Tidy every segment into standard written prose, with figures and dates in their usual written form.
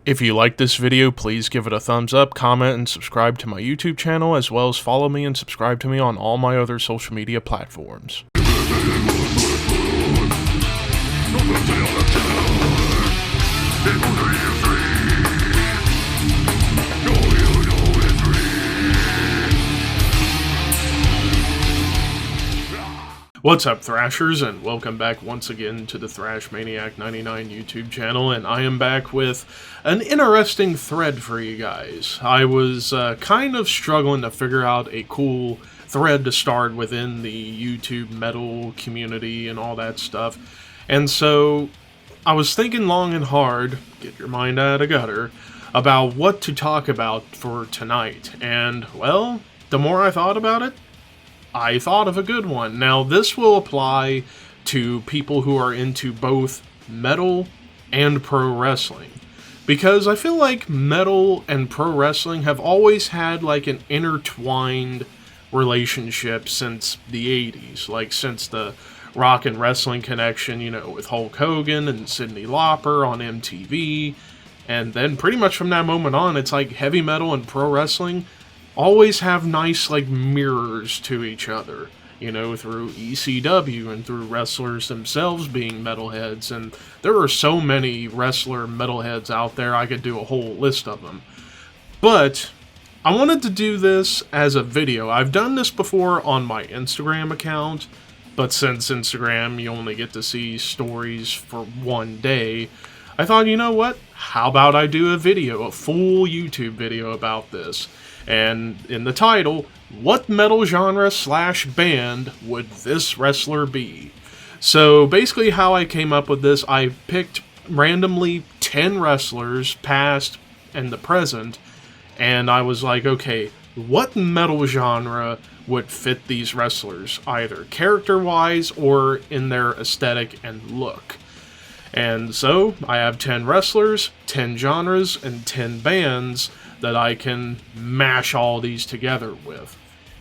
If you like this video, please give it a thumbs up, comment, and subscribe to my YouTube channel, as well as follow me and subscribe to me on all my other social media platforms. What's up, Thrashers, and welcome back once again to the Thrash Maniac 99 YouTube channel, and I am back with an interesting thread for you guys. I was kind of struggling to figure out a cool thread to start within the YouTube metal community and all that stuff, and so I was thinking long and hard, get your mind out of gutter, about what to talk about for tonight, and, well, the more I thought about it, I thought of a good one. Now, this will apply to people who are into both metal and pro wrestling, because I feel like metal and pro wrestling have always had like an intertwined relationship since the 80s, like since the rock and wrestling connection, you know, with Hulk Hogan and Cyndi Lauper on MTV, and then pretty much from that moment on, it's like heavy metal and pro wrestling always have nice, like, mirrors to each other, you know, through ECW and through wrestlers themselves being metalheads, and there are so many wrestler metalheads out there, I could do a whole list of them. But I wanted to do this as a video. I've done this before on my Instagram account, but since Instagram, you only get to see stories for one day, I thought, you know what, how about I do a video, a full YouTube video about this? And in the title, what metal genre / band would this wrestler be? So basically how I came up with this, I picked randomly 10 wrestlers, past and the present, and I was like, okay, what metal genre would fit these wrestlers, either character-wise or in their aesthetic and look? And so, I have 10 wrestlers, 10 genres, and 10 bands that I can mash all these together with.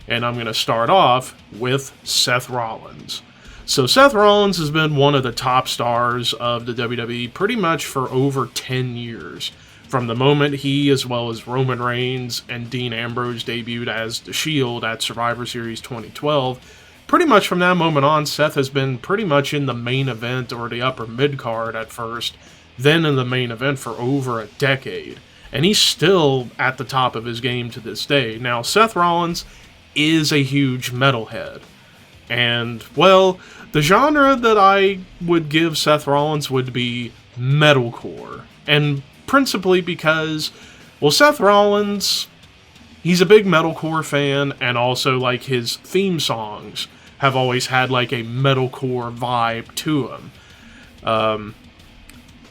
And I'm going to start off with Seth Rollins. So Seth Rollins has been one of the top stars of the WWE pretty much for over 10 years. From the moment he, as well as Roman Reigns and Dean Ambrose, debuted as The Shield at Survivor Series 2012, pretty much from that moment on, Seth has been pretty much in the main event or the upper mid-card at first, then in the main event for over a decade. And he's still at the top of his game to this day. Now, Seth Rollins is a huge metalhead. And, well, the genre that I would give Seth Rollins would be metalcore. And principally because, well, Seth Rollins, he's a big metalcore fan, and also, like, his theme songs have always had, like, a metalcore vibe to them.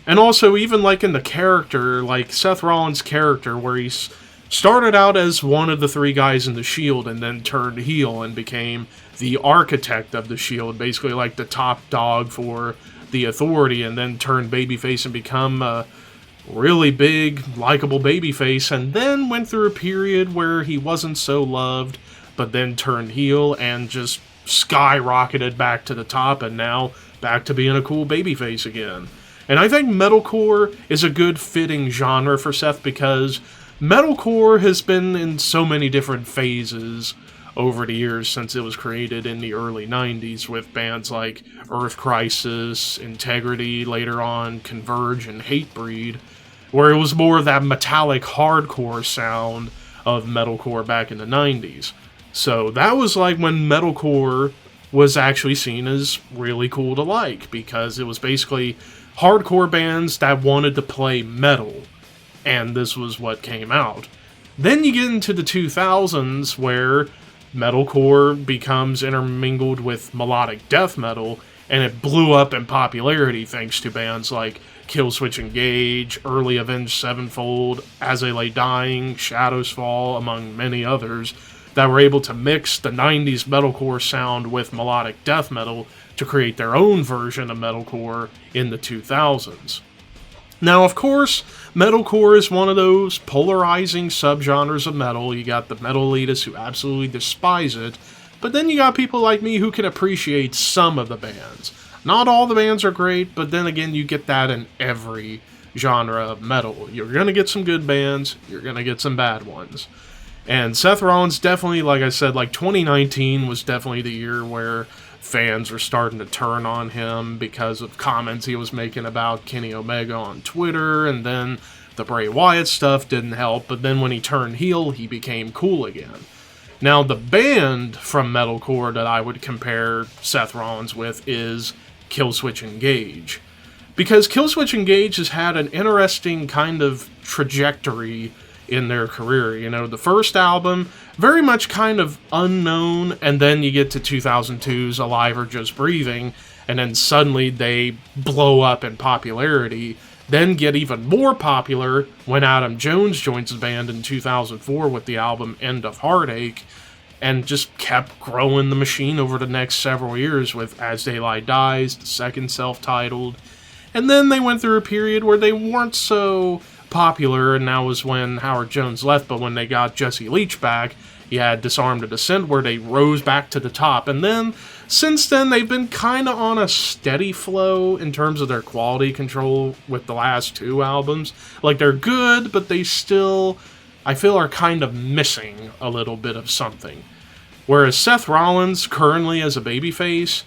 And also, even, like, in the character, like, Seth Rollins' character, where he's started out as one of the three guys in The Shield and then turned heel and became the architect of The Shield, basically like the top dog for the Authority, and then turned babyface and become a really big, likable babyface, and then went through a period where he wasn't so loved, but then turned heel and just skyrocketed back to the top, and now back to being a cool babyface again. And I think metalcore is a good fitting genre for Seth because metalcore has been in so many different phases over the years since it was created in the early 90s with bands like Earth Crisis, Integrity, later on Converge and Hatebreed, where it was more of that metallic hardcore sound of metalcore back in the 90s. So that was like when metalcore was actually seen as really cool to like, because it was basically hardcore bands that wanted to play metal, and this was what came out. Then you get into the 2000s, where metalcore becomes intermingled with melodic death metal, and it blew up in popularity thanks to bands like Killswitch Engage, early Avenged Sevenfold, As They Lay Dying, Shadows Fall, among many others, that were able to mix the 90s metalcore sound with melodic death metal to create their own version of metalcore in the 2000s. Now, of course, metalcore is one of those polarizing subgenres of metal. You got the metal elitists who absolutely despise it, but then you got people like me who can appreciate some of the bands. Not all the bands are great, but then again, you get that in every genre of metal. You're going to get some good bands, you're going to get some bad ones. And Seth Rollins definitely, like I said, like 2019 was definitely the year where fans were starting to turn on him because of comments he was making about Kenny Omega on Twitter, and then the Bray Wyatt stuff didn't help, but then when he turned heel, he became cool again. Now, the band from metalcore that I would compare Seth Rollins with is Killswitch Engage. Because Killswitch Engage has had an interesting kind of trajectory in their career. You know, the first album, very much kind of unknown, and then you get to 2002's Alive or Just Breathing, and then suddenly they blow up in popularity, then get even more popular when Adam Jones joins the band in 2004 with the album End of Heartache, and just kept growing the machine over the next several years with As Daylight Dies, the second self-titled. And then they went through a period where they weren't so popular, and that was when Howard Jones left, but when they got Jesse Leach back, you had Disarm to Descent, where they rose back to the top. And then, since then, they've been kind of on a steady flow in terms of their quality control with the last two albums. Like, they're good, but they still, I feel, are kind of missing a little bit of something. Whereas Seth Rollins, currently as a babyface,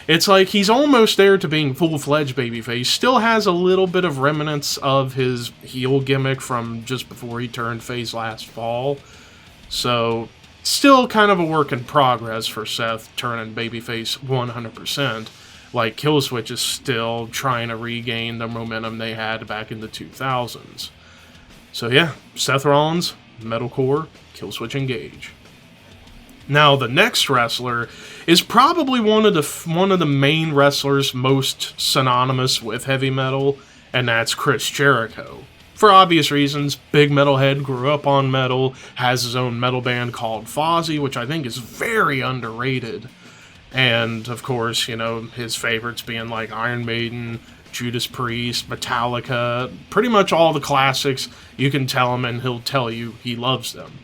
it's like he's almost there to being full-fledged babyface. Still has a little bit of remnants of his heel gimmick from just before he turned face last fall. So, still kind of a work in progress for Seth turning babyface 100%. Like, Killswitch is still trying to regain the momentum they had back in the 2000s. So yeah, Seth Rollins, metalcore, Killswitch Engage. Now, the next wrestler is probably one of the main wrestlers most synonymous with heavy metal, and that's Chris Jericho. For obvious reasons, big metalhead, grew up on metal, has his own metal band called Fozzy, which I think is very underrated. And, of course, you know, his favorites being like Iron Maiden, Judas Priest, Metallica, pretty much all the classics. You can tell him and he'll tell you he loves them.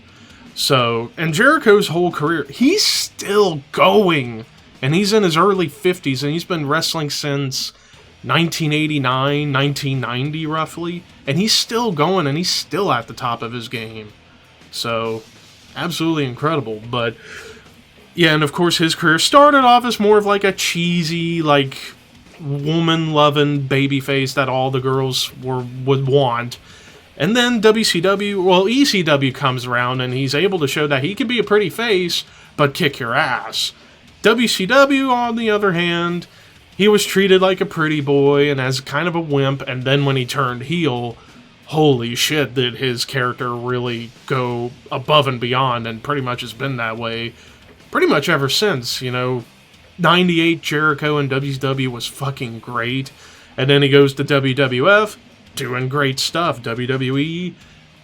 So, and Jericho's whole career, he's still going, and he's in his early 50s, and he's been wrestling since 1989, 1990 roughly, and he's still going, and he's still at the top of his game. So, absolutely incredible. But yeah, and of course his career started off as more of like a cheesy, like, woman-loving babyface that all the girls would want. And then ECW comes around, and he's able to show that he can be a pretty face, but kick your ass. WCW, on the other hand, he was treated like a pretty boy and as kind of a wimp, and then when he turned heel, holy shit, did his character really go above and beyond, and pretty much has been that way pretty much ever since. You know, 98 Jericho in WCW was fucking great, and then he goes to WWF, doing great stuff. WWE,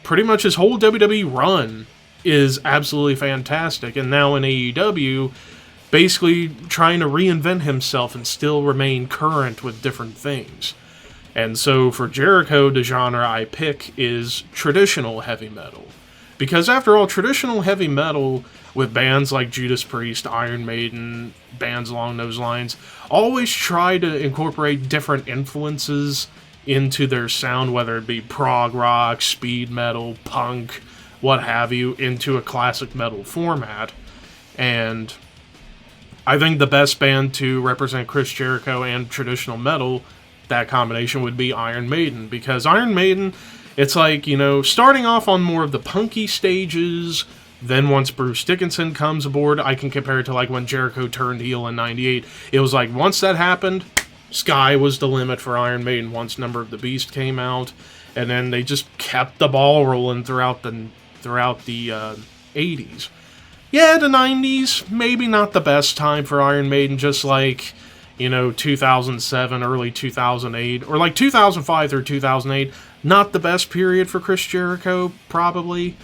pretty much his whole WWE run is absolutely fantastic, and now in AEW, basically trying to reinvent himself and still remain current with different things. And so for Jericho, the genre I pick is traditional heavy metal. Because after all, traditional heavy metal with bands like Judas Priest, Iron Maiden, bands along those lines, always try to incorporate different influences into their sound, whether it be prog rock, speed metal, punk, what have you, into a classic metal format. And I think the best band to represent Chris Jericho and traditional metal, that combination would be Iron Maiden. Because Iron Maiden, it's like, you know, starting off on more of the punky stages, then once Bruce Dickinson comes aboard, I can compare it to like when Jericho turned heel in 98. It was like, once that happened, sky was the limit for Iron Maiden once Number of the Beast came out, and then they just kept the ball rolling throughout the 80s. Yeah, the 90s, maybe not the best time for Iron Maiden, just like, you know, 2007, early 2008, or like 2005 through 2008, not the best period for Chris Jericho, probably,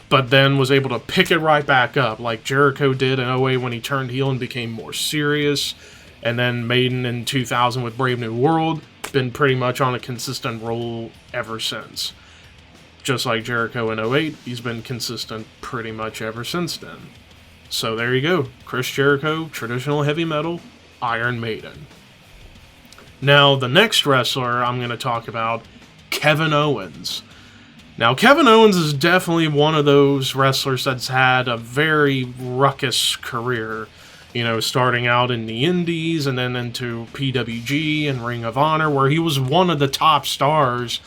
but then was able to pick it right back up, like Jericho did in 08 when he turned heel and became more serious. And then Maiden in 2000 with Brave New World, been pretty much on a consistent roll ever since. Just like Jericho in 08, he's been consistent pretty much ever since then. So there you go, Chris Jericho, traditional heavy metal, Iron Maiden. Now, the next wrestler I'm going to talk about Kevin Owens. Now, Kevin Owens is definitely one of those wrestlers that's had a very ruckus career. You know, starting out in the Indies and then into PWG and Ring of Honor, where he was one of the top stars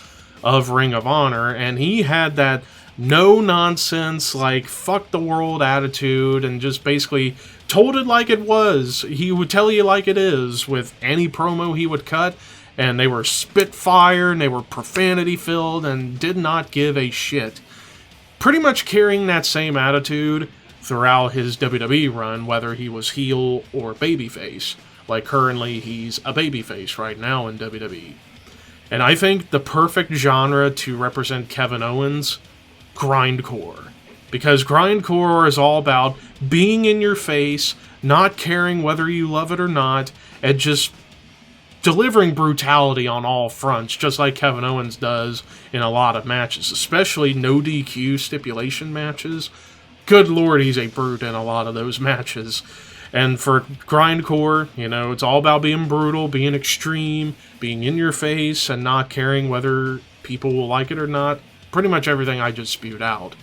of Ring of Honor, and he had that no-nonsense, like, fuck the world attitude, and just basically told it like it was. He would tell you like it is with any promo he would cut, and they were spitfire, and they were profanity-filled, and did not give a shit. Pretty much carrying that same attitude throughout his WWE run, whether he was heel or babyface. Like, currently, he's a babyface right now in WWE. And I think the perfect genre to represent Kevin Owens, grindcore. Because grindcore is all about being in your face, not caring whether you love it or not, and just delivering brutality on all fronts, just like Kevin Owens does in a lot of matches, especially no DQ stipulation matches. Good lord, he's a brute in a lot of those matches. And for grindcore, you know, it's all about being brutal, being extreme, being in your face, and not caring whether people will like it or not. Pretty much everything I just spewed out.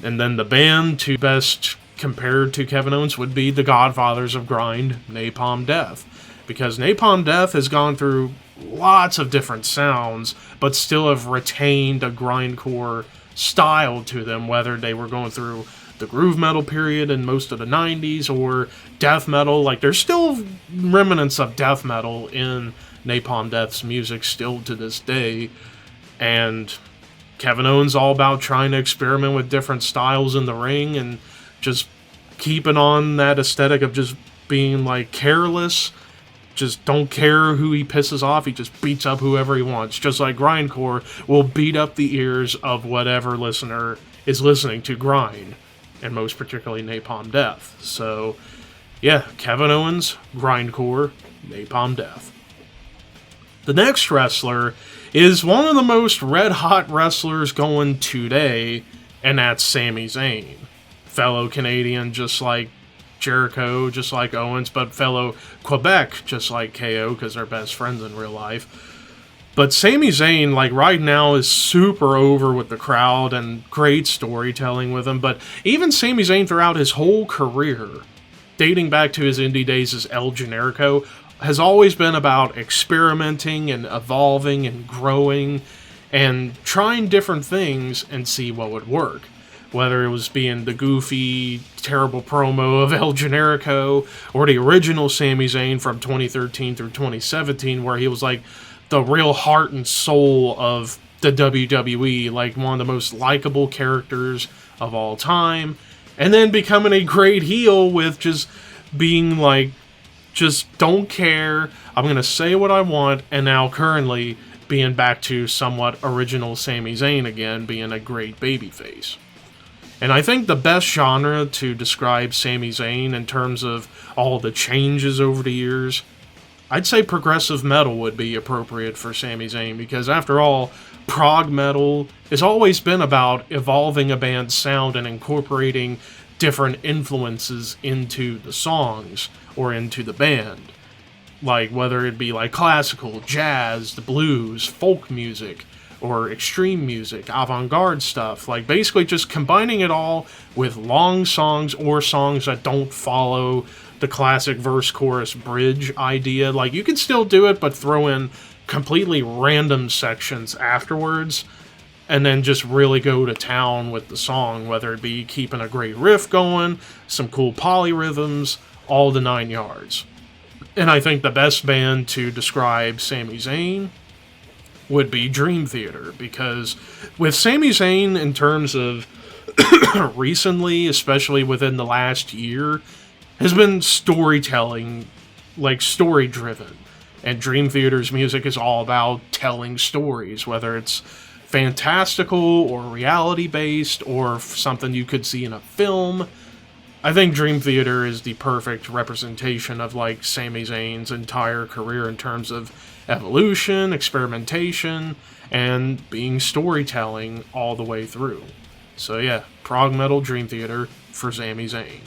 And then the band to best compared to Kevin Owens would be the godfathers of grind, Napalm Death. Because Napalm Death has gone through lots of different sounds, but still have retained a grindcore style to them, whether they were going through the groove metal period in most of the 90s or death metal. Like, there's still remnants of death metal in Napalm Death's music still to this day. And Kevin Owens all about trying to experiment with different styles in the ring and just keeping on that aesthetic of just being, like, careless. Just don't care who he pisses off, he just beats up whoever he wants. Just like grindcore will beat up the ears of whatever listener is listening to grind, and most particularly Napalm Death. So, yeah, Kevin Owens, grindcore, Napalm Death. The next wrestler is one of the most red-hot wrestlers going today, and that's Sami Zayn. Fellow Canadian, just like Jericho, just like Owens, but fellow Quebec, just like KO, because they're best friends in real life. But Sami Zayn, like, right now is super over with the crowd and great storytelling with him. But even Sami Zayn throughout his whole career, dating back to his indie days as El Generico, has always been about experimenting and evolving and growing and trying different things and see what would work. Whether it was being the goofy, terrible promo of El Generico, or the original Sami Zayn from 2013 through 2017, where he was like the real heart and soul of the WWE, like one of the most likable characters of all time, and then becoming a great heel with just being like, just don't care, I'm going to say what I want, and now currently being back to somewhat original Sami Zayn again, being a great babyface. And I think the best genre to describe Sami Zayn in terms of all the changes over the years, I'd say progressive metal would be appropriate for Sami Zayn, because after all, prog metal has always been about evolving a band's sound and incorporating different influences into the songs or into the band. Like, whether it be like classical, jazz, the blues, folk music, or extreme music, avant-garde stuff, like basically just combining it all with long songs or songs that don't follow the classic verse, chorus, bridge idea. Like, you can still do it, but throw in completely random sections afterwards, and then just really go to town with the song, whether it be keeping a great riff going, some cool polyrhythms, all the 9 yards. And I think the best band to describe Sami Zayn would be Dream Theater, because with Sami Zayn, in terms of recently, especially within the last year, has been storytelling, like story-driven. And Dream Theater's music is all about telling stories, whether it's fantastical or reality-based or something you could see in a film. I think Dream Theater is the perfect representation of, like, Sami Zayn's entire career in terms of evolution, experimentation, and being storytelling all the way through. So yeah, prog metal, Dream Theater for Sami Zayn.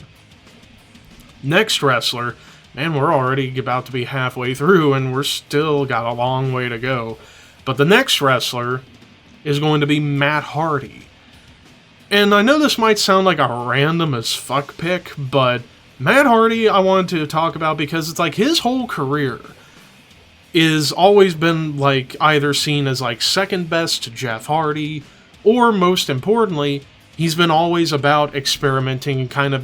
Next wrestler, man, we're already about to be halfway through and we're still got a long way to go. But the next wrestler is going to be Matt Hardy. And I know this might sound like a random as fuck pick, but Matt Hardy I wanted to talk about because it's like his whole career is always been like either seen as like second best to Jeff Hardy, or most importantly, he's been always about experimenting and kind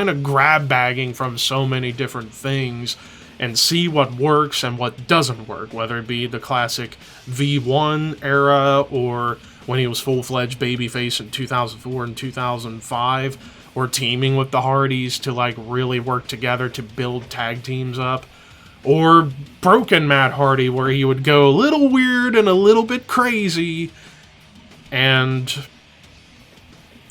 of grab bagging from so many different things and see what works and what doesn't work, whether it be the classic V1 era or when he was full-fledged babyface in 2004 and 2005, or teaming with the Hardys to like really work together to build tag teams up, or broken Matt Hardy where he would go a little weird and a little bit crazy, and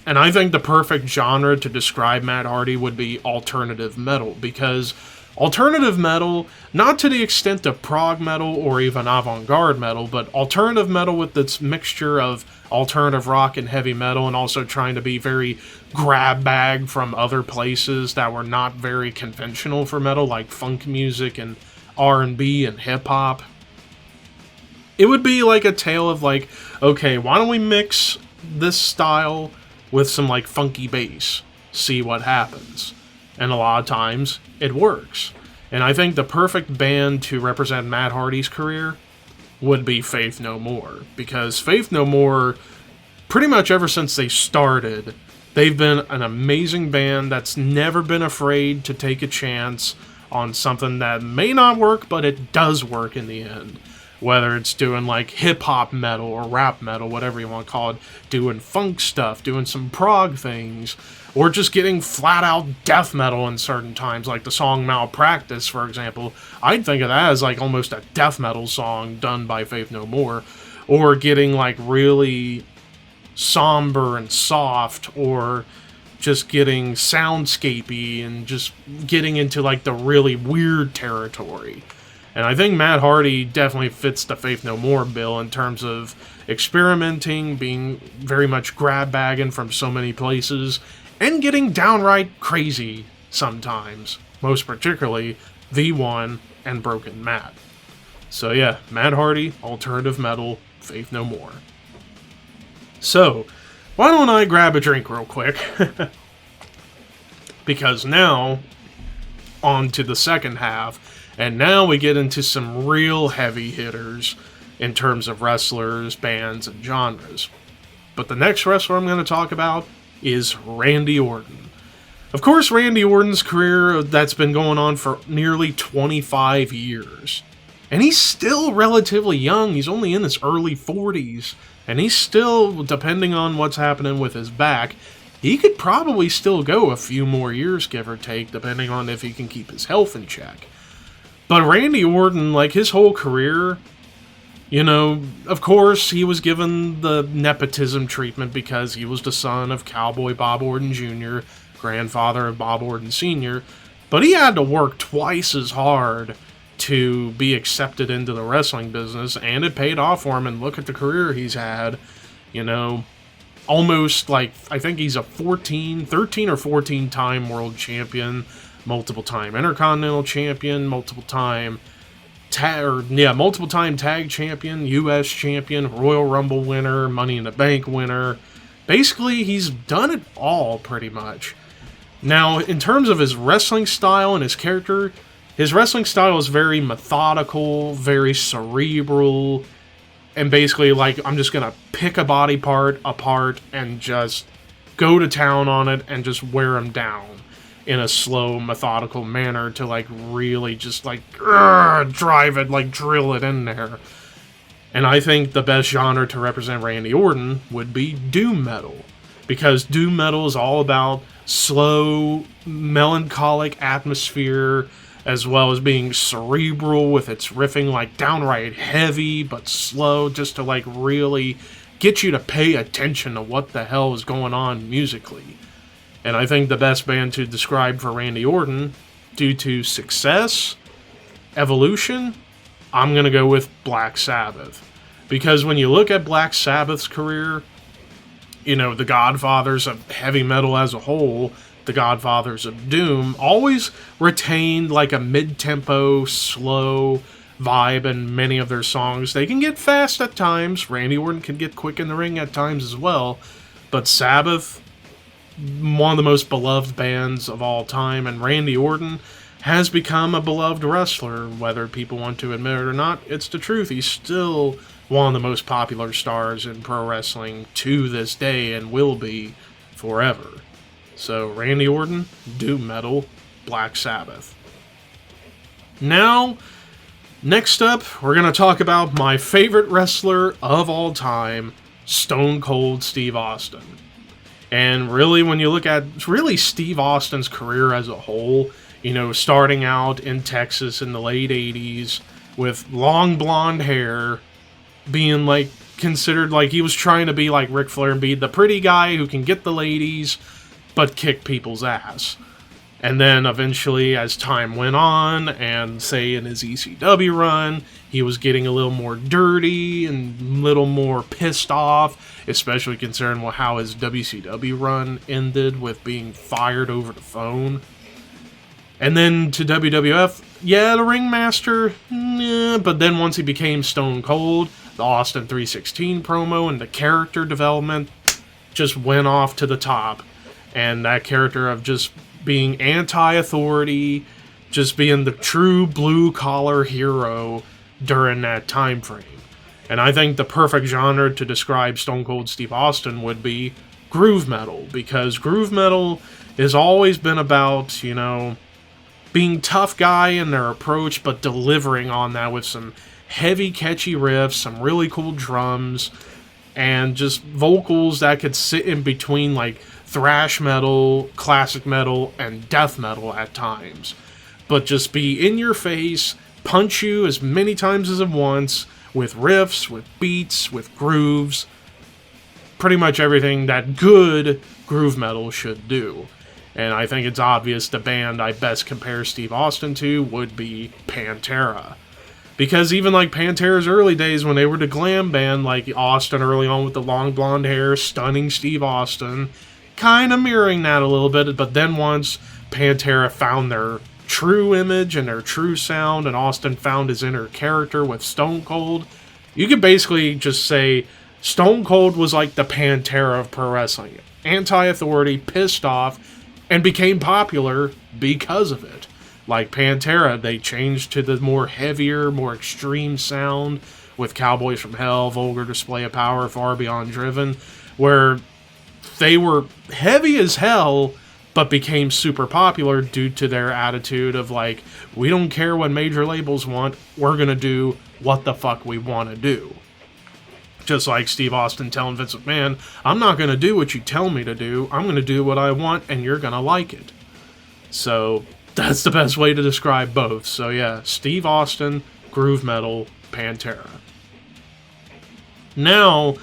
I think the perfect genre to describe Matt Hardy would be alternative metal, because alternative metal, not to the extent of prog metal or even avant-garde metal, but alternative metal with its mixture of alternative rock and heavy metal, and also trying to be very grab bag from other places that were not very conventional for metal, like funk music and R&B and hip-hop. It would be like a tale of like, okay, why don't we mix this style with some like funky bass, see what happens. And a lot of times, it works. And I think the perfect band to represent Matt Hardy's career would be Faith No More. Because Faith No More, pretty much ever since they started, they've been an amazing band that's never been afraid to take a chance on something that may not work, but it does work in the end. Whether it's doing like hip-hop metal or rap metal, whatever you want to call it, doing funk stuff, doing some prog things, or just getting flat-out death metal in certain times, like the song Malpractice, for example. I'd think of that as like almost a death metal song done by Faith No More. Or getting like really somber and soft, or just getting soundscapey and just getting into like the really weird territory. And I think Matt Hardy definitely fits the Faith No More bill in terms of experimenting, being very much grab-bagging from so many places, and getting downright crazy sometimes. Most particularly, V1 and Broken Matt. So yeah, Matt Hardy, alternative metal, Faith No More. So, why don't I grab a drink real quick? Because now, on to the second half. And now we get into some real heavy hitters in terms of wrestlers, bands, and genres. But the next wrestler I'm going to talk about is Randy Orton. Of course, Randy Orton's career that's been going on for nearly 25 years. And he's still relatively young. He's only in his early 40s. And he's still, depending on what's happening with his back, he could probably still go a few more years, give or take, depending on if he can keep his health in check. But Randy Orton, like his whole career, you know, of course he was given the nepotism treatment because he was the son of Cowboy Bob Orton Jr., grandfather of Bob Orton Sr., but he had to work twice as hard to be accepted into the wrestling business, and it paid off for him, and look at the career he's had, you know, almost like, I think he's a 13 or 14 time world champion, multiple time Intercontinental champion, multiple time tag champion, US champion, Royal Rumble winner, Money in the Bank winner. Basically, he's done it all pretty much. Now, in terms of his wrestling style and his character, his wrestling style is very methodical, very cerebral, and basically like, I'm just gonna pick a body part apart and just go to town on it and just wear him down in a slow, methodical manner to, like, really just, like, drive it, like, drill it in there. And I think the best genre to represent Randy Orton would be doom metal. Because doom metal is all about slow, melancholic atmosphere, as well as being cerebral with its riffing, like, downright heavy, but slow, just to, like, really get you to pay attention to what the hell is going on musically. And I think the best band to describe for Randy Orton, due to success, evolution, I'm going to go with Black Sabbath. Because when you look at Black Sabbath's career, you know, the godfathers of heavy metal as a whole, the godfathers of doom, always retained like a mid-tempo, slow, vibe in many of their songs. They can get fast at times. Randy Orton can get quick in the ring at times as well. But Sabbath, one of the most beloved bands of all time, and Randy Orton has become a beloved wrestler, whether people want to admit it or not. It's the truth. He's still one of the most popular stars in pro wrestling to this day and will be forever. So, Randy Orton, doom metal, Black Sabbath. Now, next up, we're going to talk about my favorite wrestler of all time, Stone Cold Steve Austin. And really, when you look at Steve Austin's career as a whole, starting out in Texas in the late 80s with long blonde hair, being considered he was trying to be like Ric Flair and be the pretty guy who can get the ladies but kick people's ass. And then eventually, as time went on, and say in his ECW run, he was getting a little more dirty and a little more pissed off, especially considering how his WCW run ended with being fired over the phone. And then to WWF, the ringmaster, but then once he became Stone Cold, the Austin 316 promo and the character development just went off to the top. And that character of just being anti-authority, just being the true blue-collar hero during that time frame. And I think the perfect genre to describe Stone Cold Steve Austin would be groove metal, because groove metal has always been about, being tough guy in their approach, but delivering on that with some heavy, catchy riffs, some really cool drums, and just vocals that could sit in between, thrash metal, classic metal, and death metal at times. But just be in your face, punch you as many times as it wants, with riffs, with beats, with grooves. Pretty much everything that good groove metal should do. And I think it's obvious the band I best compare Steve Austin to would be Pantera. Because even Pantera's early days when they were the glam band, Austin early on with the long blonde hair, stunning Steve Austin, kind of mirroring that a little bit, but then once Pantera found their true image and their true sound, and Austin found his inner character with Stone Cold, you could basically just say Stone Cold was like the Pantera of pro wrestling. Anti-authority, pissed off, and became popular because of it. Like Pantera, they changed to the more heavier, more extreme sound with Cowboys from Hell, Vulgar Display of Power, Far Beyond Driven, where they were heavy as hell, but became super popular due to their attitude of we don't care what major labels want, we're gonna do what the fuck we want to do. Just like Steve Austin telling Vince McMahon, I'm not gonna do what you tell me to do, I'm gonna do what I want and you're gonna like it. So that's the best way to describe both. So yeah, Steve Austin, groove metal, Pantera. Now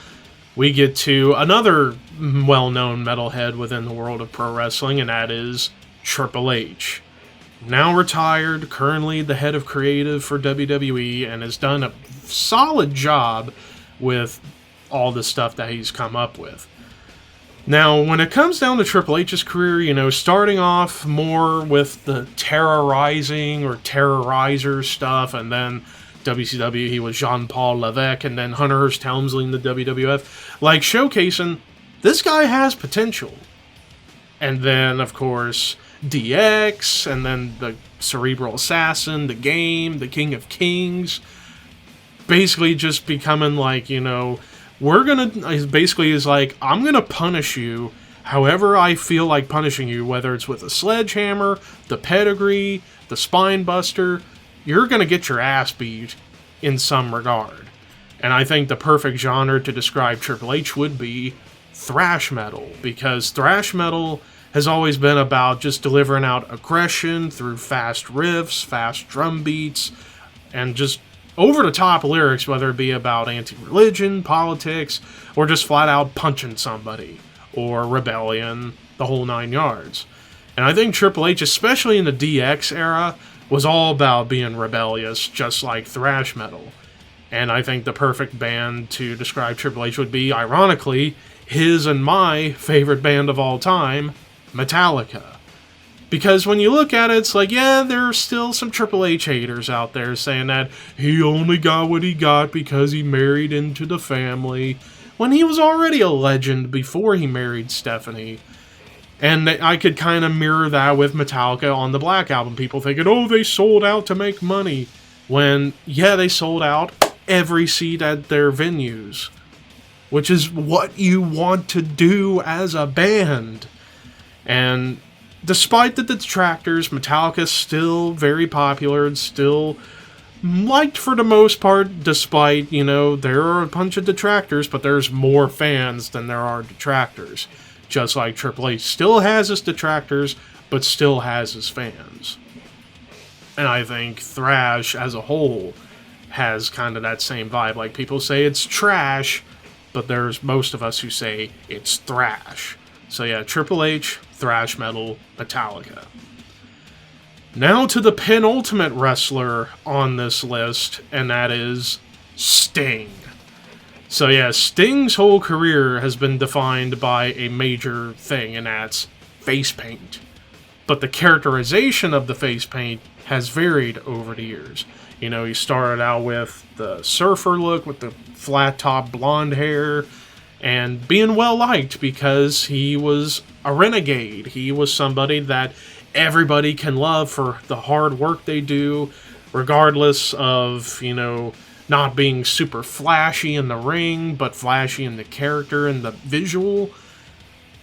we get to another well-known metalhead within the world of pro wrestling, and that is Triple H. Now retired, currently the head of creative for WWE, and has done a solid job with all the stuff that he's come up with. Now, when it comes down to Triple H's career, starting off more with the terrorizing or terrorizer stuff, and then WCW, he was Jean-Paul Levesque, and then Hunter Hearst Helmsley in the WWF, showcasing this guy has potential. And then, of course, DX, and then the Cerebral Assassin, the Game, the King of Kings, basically just becoming I'm gonna punish you however I feel like punishing you, whether it's with a sledgehammer, the pedigree, the spine buster, you're gonna get your ass beat in some regard. And I think the perfect genre to describe Triple H would be thrash metal, because thrash metal has always been about just delivering out aggression through fast riffs, fast drum beats, and just over-the-top lyrics, whether it be about anti-religion, politics, or just flat-out punching somebody, or rebellion, the whole 9 yards. And I think Triple H, especially in the DX era, was all about being rebellious, just like thrash metal. And I think the perfect band to describe Triple H would be, ironically, his and my favorite band of all time, Metallica. Because when you look at it, it's like, yeah, there are still some Triple H haters out there saying that he only got what he got because he married into the family, when he was already a legend before he married Stephanie. And I could kind of mirror that with Metallica on the Black Album. People thinking, oh, they sold out to make money. When, yeah, they sold out every seat at their venues. Which is what you want to do as a band. And despite the detractors, Metallica's still very popular and still liked for the most part, despite, you know, there are a bunch of detractors, but there's more fans than there are detractors. Just like Triple H still has his detractors, but still has his fans. And I think thrash as a whole has kind of that same vibe. Like, people say it's trash, but there's most of us who say it's thrash. So yeah, Triple H, thrash metal, Metallica. Now to the penultimate wrestler on this list, and that is Sting. So yeah, Sting's whole career has been defined by a major thing, and that's face paint. But the characterization of the face paint has varied over the years. You know, he started out with the surfer look, with the flat top blonde hair, and being well liked because he was a renegade. He was somebody that everybody can love for the hard work they do, regardless of, you know, not being super flashy in the ring, but flashy in the character and the visual.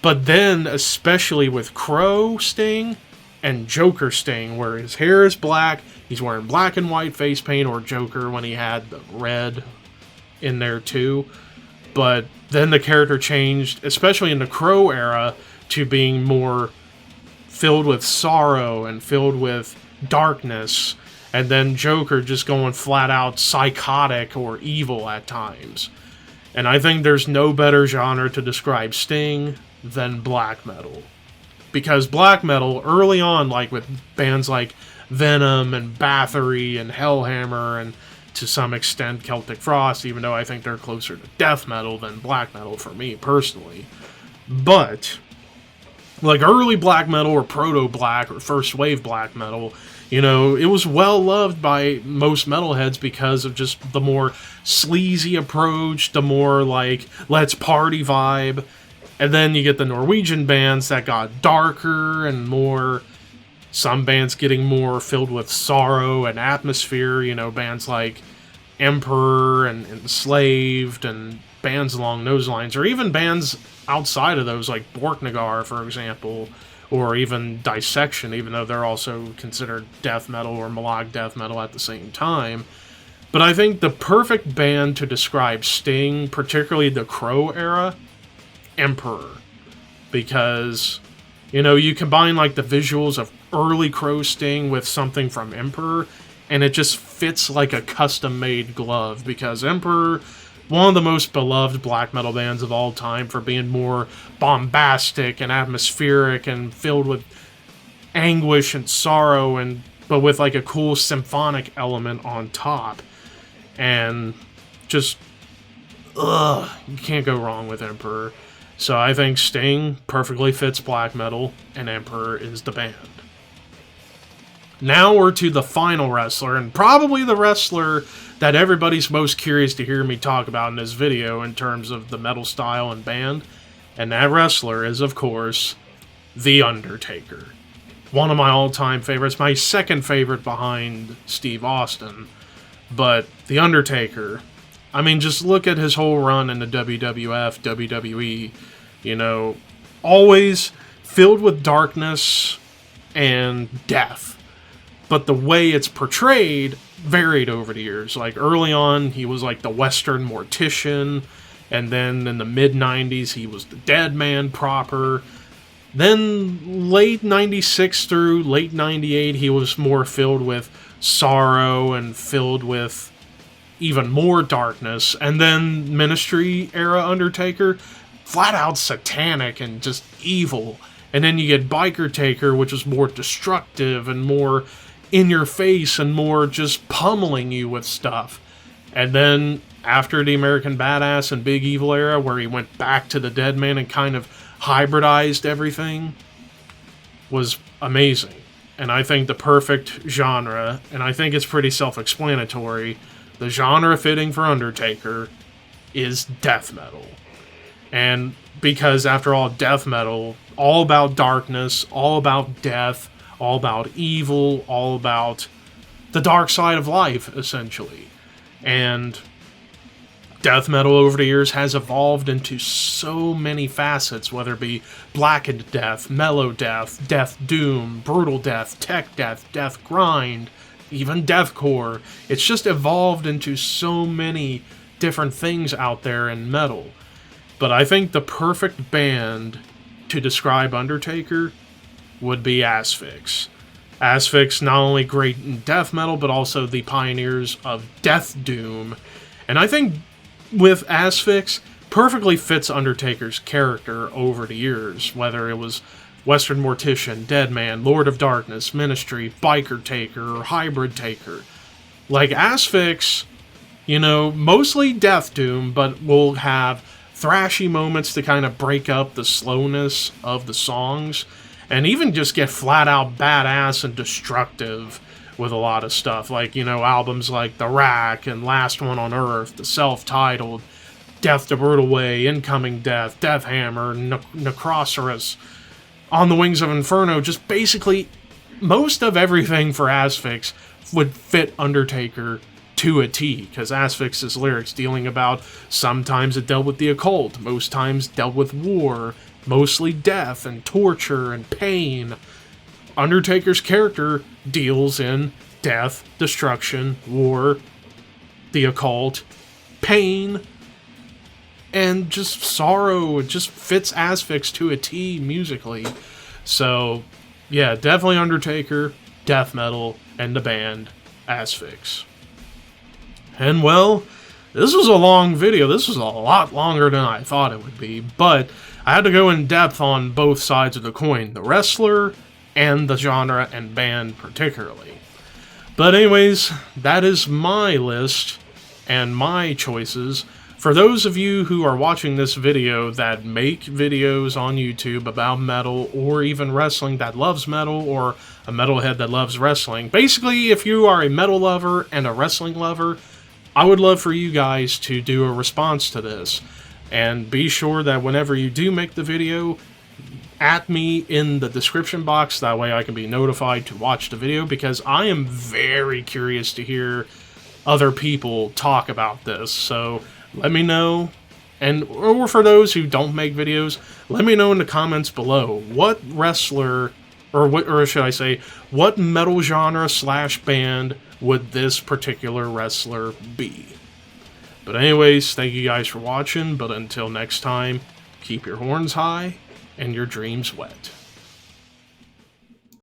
But then, especially with Crow Sting and Joker Sting, where his hair is black, he's wearing black and white face paint, or Joker when he had the red in there too. But then the character changed, especially in the Crow era, to being more filled with sorrow and filled with darkness. And then Joker just going flat out psychotic or evil at times. And I think there's no better genre to describe Sting than black metal. Because black metal, early on, like with bands like Venom and Bathory and Hellhammer and to some extent Celtic Frost, even though I think they're closer to death metal than black metal for me personally. But like early black metal or proto-black or first wave black metal, you know, it was well loved by most metalheads because of just the more sleazy approach, the more like let's party vibe. And then you get the Norwegian bands that got darker and more, some bands getting more filled with sorrow and atmosphere, you know, bands like Emperor and Enslaved and bands along those lines, or even bands outside of those like Borknagar, for example, or even Dissection, even though they're also considered death metal or melodic death metal at the same time. But I think the perfect band to describe Sting, particularly the Crow era, Emperor. Because, you know, you combine like the visuals of early Crow Sting with something from Emperor, and it just fits like a custom-made glove, because Emperor, one of the most beloved black metal bands of all time for being more bombastic and atmospheric and filled with anguish and sorrow, and but with like a cool symphonic element on top. And just, you can't go wrong with Emperor. So I think Sting perfectly fits black metal, and Emperor is the band. Now we're to the final wrestler, and probably the wrestler that everybody's most curious to hear me talk about in this video in terms of the metal style and band. And that wrestler is, of course, The Undertaker. One of my all-time favorites, my second favorite behind Steve Austin. But The Undertaker, I mean, just look at his whole run in the WWF, WWE, you know, always filled with darkness and death. But the way it's portrayed varied over the years. Like, early on, he was like the Western mortician, and then in the mid-90s, he was the dead man proper. Then, late 96 through late 98, he was more filled with sorrow and filled with even more darkness. And then Ministry era Undertaker, flat out satanic and just evil. And then you get Biker Taker, which was more destructive and more in your face and more just pummeling you with stuff. And then after the American Badass and Big Evil era, where he went back to the Dead Man and kind of hybridized everything, was amazing. And I think the perfect genre, and I think it's pretty self-explanatory, the genre fitting for Undertaker is death metal. And because, after all, death metal, all about darkness, all about death, all about evil, all about the dark side of life, essentially. And death metal over the years has evolved into so many facets, whether it be blackened death, mellow death, death doom, brutal death, tech death, death grind, even deathcore. It's just evolved into so many different things out there in metal. But I think the perfect band to describe Undertaker would be Asphyx. Asphyx, not only great in death metal, but also the pioneers of death doom. And I think with Asphyx, perfectly fits Undertaker's character over the years, whether it was Western Mortician, Deadman, Lord of Darkness, Ministry, Biker Taker, or Hybrid Taker. Like Asphyx, you know, mostly death doom, but will have thrashy moments to kind of break up the slowness of the songs, and even just get flat out badass and destructive with a lot of stuff, like, you know, albums like The Rack and Last One on Earth, the self-titled, Death the Brutal Way, Incoming Death, Death Hammer, Necrosaurus, On the Wings of Inferno. Just basically most of everything for Asphyx would fit Undertaker to a T, because Asphyx's lyrics dealing about, sometimes it dealt with the occult, most times dealt with war, mostly death and torture and pain. Undertaker's character deals in death, destruction, war, the occult, pain, and just sorrow. It just fits Asphyx to a T musically. So, yeah, definitely Undertaker, death metal, and the band Asphyx. And well, this was a long video. This was a lot longer than I thought it would be, but I had to go in depth on both sides of the coin, the wrestler and the genre and band particularly. But anyways, that is my list and my choices. For those of you who are watching this video that make videos on YouTube about metal, or even wrestling that loves metal, or a metalhead that loves wrestling, basically if you are a metal lover and a wrestling lover, I would love for you guys to do a response to this. And be sure that whenever you do make the video, at me in the description box, that way I can be notified to watch the video, because I am very curious to hear other people talk about this. So let me know, or for those who don't make videos, let me know in the comments below what wrestler, or should I say, what metal genre / band would this particular wrestler be. But anyways, thank you guys for watching, but until next time, keep your horns high and your dreams wet.